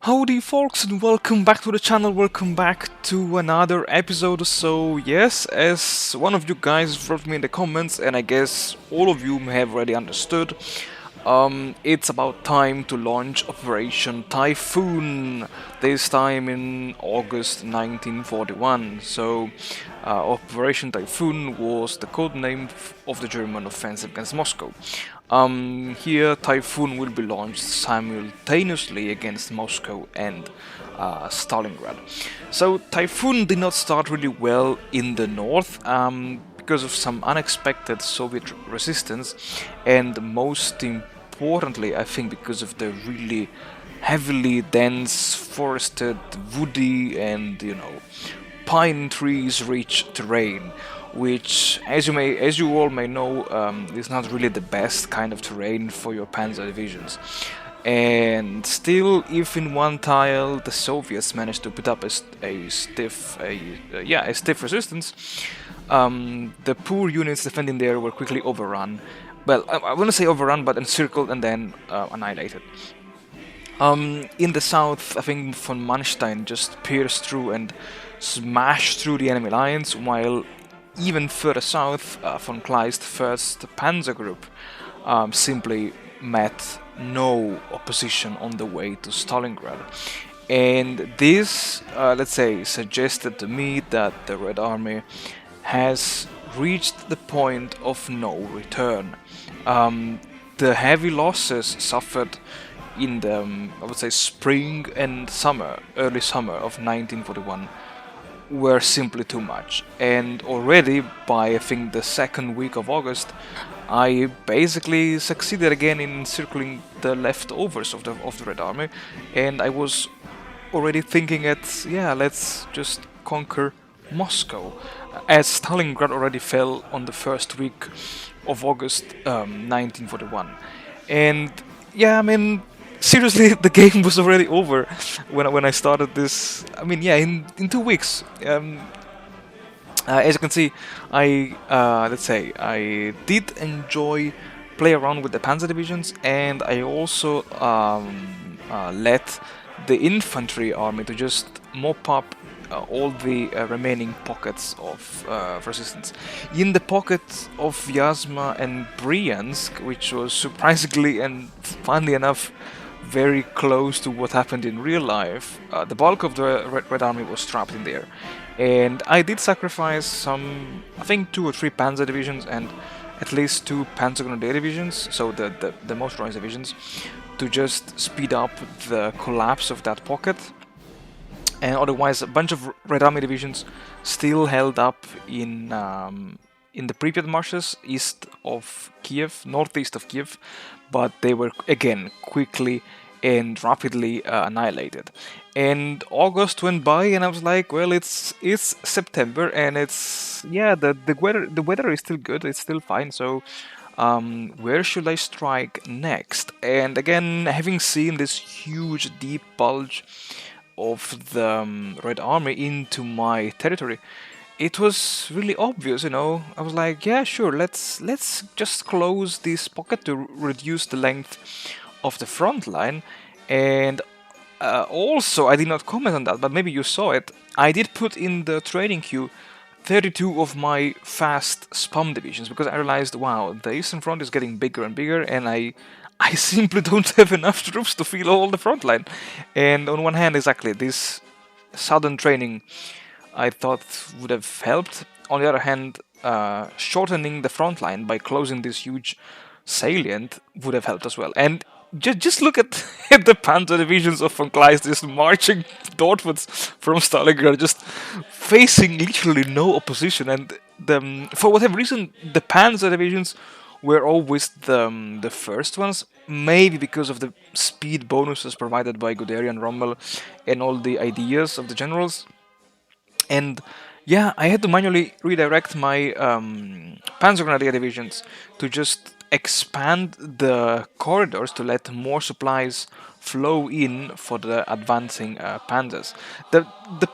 Howdy folks and welcome back to the channel, welcome back to another episode. So yes, as one of you guys wrote me in the comments, and I guess all of you may have already understood, it's about time to launch Operation Typhoon, this time in August 1941. So Operation Typhoon was the code name of the German offensive against Moscow. Here, Typhoon will be launched simultaneously against Moscow and Stalingrad. So, Typhoon did not start really well in the north because of some unexpected Soviet resistance, and most importantly, I think, because of the really heavily dense, forested, woody, and pine trees rich terrain, which, as you all may know, is not really the best kind of terrain for your panzer divisions. And still, if in one tile the Soviets managed to put up a stiff resistance, the poor units defending there were quickly overrun. Well, I wouldn't say overrun, but encircled and then annihilated. In the south, I think von Manstein just pierced through and smashed through the enemy lines, while even further south, von Kleist first Panzer group simply met no opposition on the way to Stalingrad. And this, let's say, suggested to me that the Red Army has reached the point of no return. The heavy losses suffered in the, I would say, spring and early summer of 1941 were simply too much. And already by, I think, the second week of August, I basically succeeded again in circling the leftovers of the Red Army, and I was already thinking let's just conquer Moscow, as Stalingrad already fell on the first week of August 1941. And seriously, the game was already over when I started this. In 2 weeks. As you can see, I did enjoy play around with the Panzer divisions, and I also let the infantry army to just mop up all the remaining pockets of resistance. In the pocket of Vyazma and Bryansk, which was surprisingly and funnily enough very close to what happened in real life, the bulk of the Red Army was trapped in there. And I did sacrifice some, I think 2 or 3 Panzer divisions and at least 2 Panzer Grenadier divisions, so the motorized divisions, to just speed up the collapse of that pocket. And otherwise, a bunch of Red Army divisions still held up in the Pripyat marshes east of Kiev, northeast of Kiev, but they were again quickly and rapidly annihilated. And August went by, and I was like, well, it's September, and the weather is still good, it's still fine. So where should I strike next? And again, having seen this huge deep bulge of the Red Army into my territory, it was really obvious, I was like, yeah, sure, let's just close this pocket to reduce the length of the front line. And also, I did not comment on that, but maybe you saw it, I did put in the training queue 32 of my fast spam divisions, because I realized, wow, the Eastern Front is getting bigger and bigger, and I simply don't have enough troops to fill all the front line. And on one hand, exactly, this sudden training I thought would have helped. On the other hand, shortening the front line by closing this huge salient would have helped as well. And just look at, at the Panzer divisions of von Kleist just marching northwards from Stalingrad, just facing literally no opposition. And for whatever reason, the Panzer divisions were always the first ones, maybe because of the speed bonuses provided by Guderian, Rommel, and all the ideas of the generals. And yeah, I had to manually redirect my Panzer Grenadier divisions to just expand the corridors to let more supplies flow in for the advancing panzers. The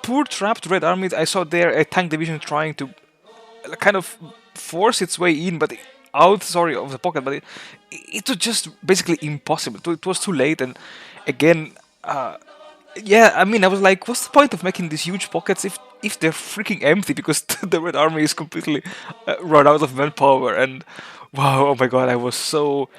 poor trapped Red Army, I saw there a tank division trying to kind of force its way in, but of the pocket, but it was just basically impossible. It was too late, and again, Yeah, I mean, I was like, what's the point of making these huge pockets if they're freaking empty because the Red Army is completely run out of manpower? And wow, oh my god, I was so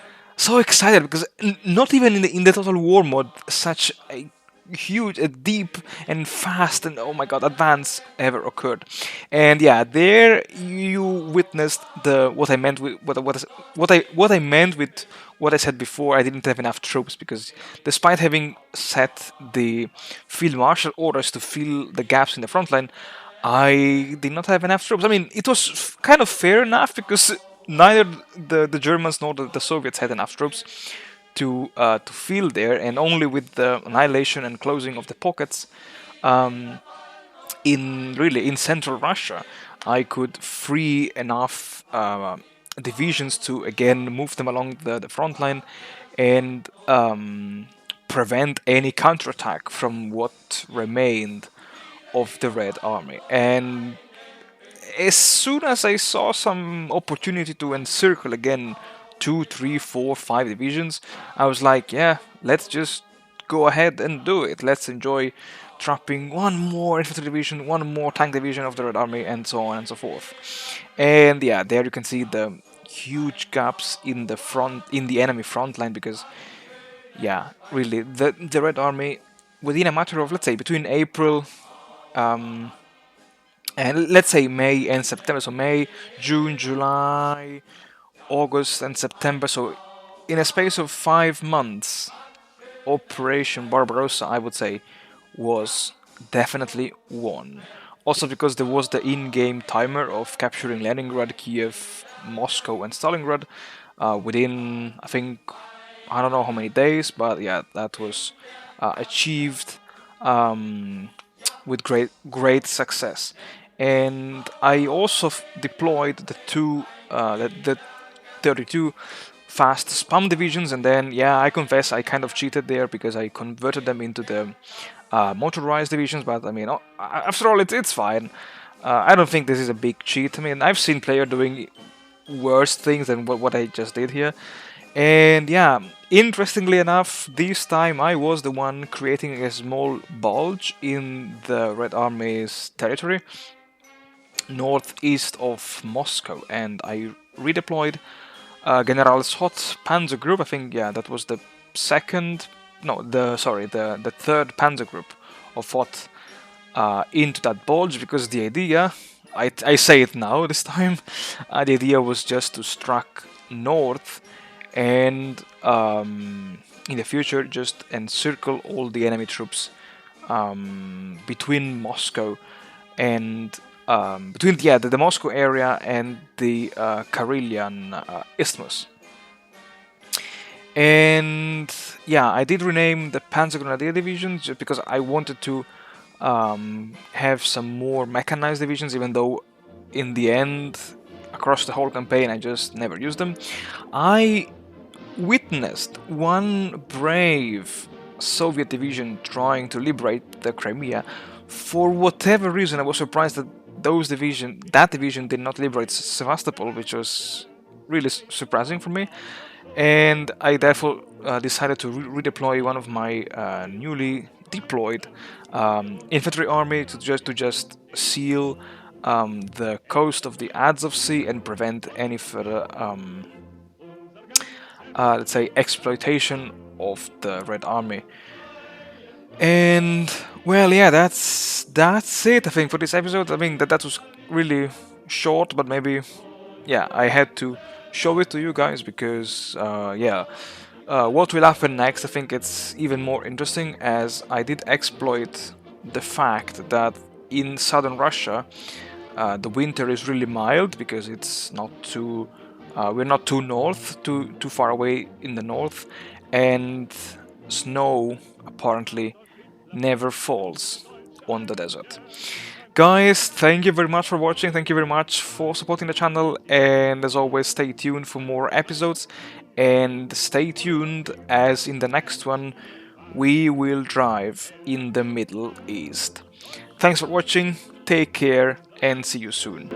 excited because not even in the Total War mode such a huge, a deep and fast and oh my god, advance ever occurred. And yeah, there you witnessed the what I meant with what I meant with what I said before. I didn't have enough troops because despite having set the field marshal orders to fill the gaps in the front line, I did not have enough troops. I mean, it was kind of fair enough because neither the Germans nor the Soviets had enough troops to fill there, and only with the annihilation and closing of the pockets in central Russia, I could free enough divisions to again move them along the front line and prevent any counterattack from what remained of the Red Army. And as soon as I saw some opportunity to encircle again two, three, four, five divisions, I was like, yeah, let's just go ahead and do it. Let's enjoy trapping one more infantry division, one more tank division of the Red Army, and so on and so forth. And yeah, there you can see the huge gaps in the front, in the enemy front line, because yeah, really, the Red Army, within a matter of, let's say, between April and let's say May and September, so May, June, July, August, and September, so in a space of 5 months, Operation Barbarossa, I would say, was definitely won. Also because there was the in-game timer of capturing Leningrad, Kiev, Moscow, and Stalingrad within, I think, I don't know how many days, but yeah, that was achieved with great success. And I also deployed the 32 fast spam divisions, and then yeah, I confess I kind of cheated there because I converted them into the motorized divisions. But I mean, after all, it's fine. I don't think this is a big cheat. I mean, I've seen players doing worse things than what I just did here. And yeah, interestingly enough, this time I was the one creating a small bulge in the Red Army's territory, northeast of Moscow, and I redeployed General Schott Panzer Group. I think yeah, that was the second, no, the third Panzer Group of fought into that bulge because the idea, I say it now this time, the idea was just to struck north and in the future just encircle all the enemy troops between Moscow and between the Moscow area and the Karelian Isthmus. And yeah, I did rename the Panzer Grenadier Division just because I wanted to have some more mechanized divisions, even though in the end, across the whole campaign, I just never used them. I witnessed one brave Soviet division trying to liberate the Crimea. For whatever reason, I was surprised that that division did not liberate Sevastopol, which was really surprising for me. And I therefore decided to redeploy one of my newly deployed infantry army to just seal the coast of the Azov Sea and prevent any further let's say exploitation of the Red Army. And well, yeah, that's it. I think for this episode. I mean that was really short, but maybe yeah, I had to show it to you guys because what will happen next? I think it's even more interesting as I did exploit the fact that in southern Russia the winter is really mild because it's not too we're not too far away in the north, and snow apparently never falls on the desert. Guys, thank you very much for watching, thank you very much for supporting the channel, and as always, stay tuned for more episodes, and stay tuned as in the next one we will drive in the Middle East. Thanks for watching, take care, and see you soon.